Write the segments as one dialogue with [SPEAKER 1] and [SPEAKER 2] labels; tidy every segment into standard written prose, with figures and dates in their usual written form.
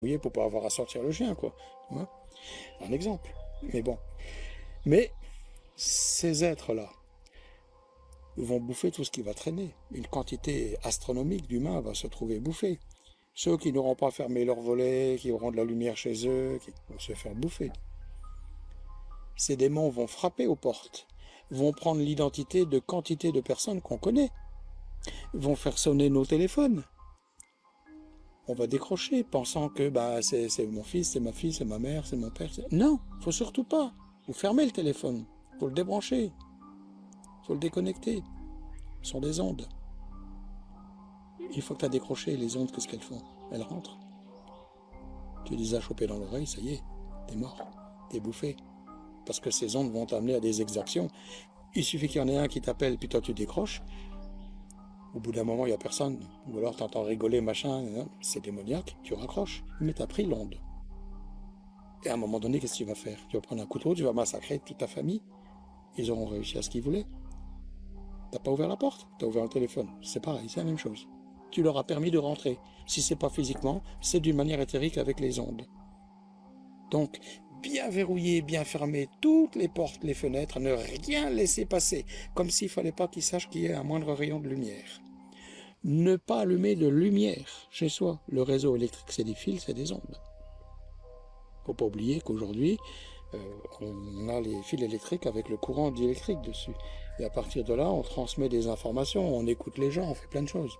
[SPEAKER 1] verrouiller pour pas avoir à sortir le chien, quoi. Tu vois, un exemple. Mais bon. Mais ces êtres-là vont bouffer tout ce qui va traîner. Une quantité astronomique d'humains va se trouver bouffée. Ceux qui n'auront pas fermé leurs volets, qui auront de la lumière chez eux, qui vont se faire bouffer. Ces démons vont frapper aux portes, vont prendre l'identité de quantité de personnes qu'on connaît, vont faire sonner nos téléphones. On va décrocher pensant que bah, c'est mon fils, c'est ma fille, c'est ma mère, c'est mon père. Non, faut surtout pas. Vous fermez le téléphone, faut le débrancher, faut le déconnecter. Ce sont des ondes. Une fois que tu as décroché les ondes, qu'est-ce qu'elles font? Elles rentrent. Tu les as chopées dans l'oreille, ça y est, t'es mort, t'es bouffé. Parce que ces ondes vont t'amener à des exactions. Il suffit qu'il y en ait un qui t'appelle, puis toi tu décroches. Au bout d'un moment, il n'y a personne. Ou alors tu entends rigoler, machin, c'est démoniaque, tu raccroches. Mais tu as pris l'onde. Et à un moment donné, qu'est-ce que tu vas faire? Tu vas prendre un couteau, tu vas massacrer toute ta famille. Ils auront réussi à ce qu'ils voulaient. T'as pas ouvert la porte, tu as ouvert le téléphone. C'est pareil, c'est la même chose. Tu leur as permis de rentrer. Si c'est pas physiquement, c'est d'une manière éthérique avec les ondes. Donc, bien verrouiller, bien fermer toutes les portes, les fenêtres, ne rien laisser passer, comme s'il ne fallait pas qu'ils sachent qu'il y ait un moindre rayon de lumière. Ne pas allumer de lumière chez soi. Le réseau électrique, c'est des fils, c'est des ondes. Il ne faut pas oublier qu'aujourd'hui, on a les fils électriques avec le courant diélectrique dessus. Et à partir de là, on transmet des informations, on écoute les gens, on fait plein de choses.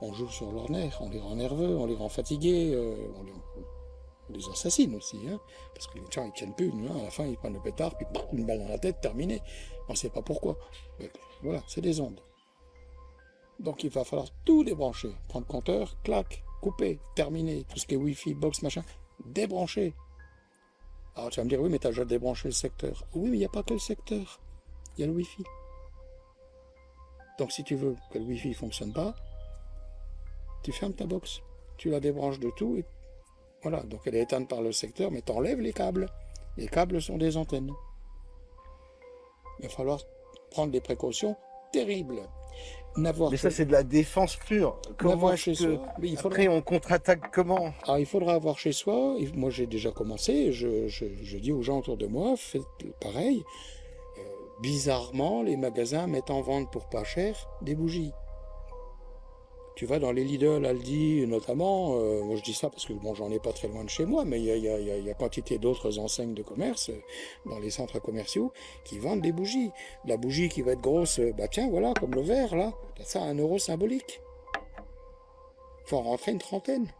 [SPEAKER 1] On joue sur leurs nerfs, on les rend nerveux, on les rend fatigués, on les assassine aussi, hein, parce que les gens ils tiennent plus, hein, à la fin ils prennent le pétard, puis une balle dans la tête, terminé. On ne sait pas pourquoi. Mais voilà, c'est des ondes. Donc il va falloir tout débrancher. Prendre le compteur, clac, couper, terminé. Tout ce qui est Wi-Fi, box, machin, débrancher. Alors tu vas me dire, oui, mais tu as déjà débranché le secteur. Oui, mais il n'y a pas que le secteur. Il y a le Wi-Fi. Donc si tu veux que le Wi-Fi ne fonctionne pas, tu fermes ta box. Tu la débranches de tout et voilà, donc elle est éteinte par le secteur, mais tu enlèves les câbles. Les câbles sont des antennes. Il va falloir prendre des précautions terribles.
[SPEAKER 2] Mais ça, c'est de la défense pure. Comment est-ce que après on contre-attaque comment?
[SPEAKER 1] Alors, il faudra avoir chez soi. Moi, j'ai déjà commencé. Je dis aux gens autour de moi, faites pareil. Bizarrement, les magasins mettent en vente pour pas cher des bougies. Tu vas dans les Lidl, Aldi notamment, moi je dis ça parce que bon, j'en ai pas très loin de chez moi, mais il y a quantité d'autres enseignes de commerce dans les centres commerciaux qui vendent des bougies. La bougie qui va être grosse, bah tiens, voilà, comme le verre là, ça a 1 euro symbolique. Faut en rentrer une trentaine.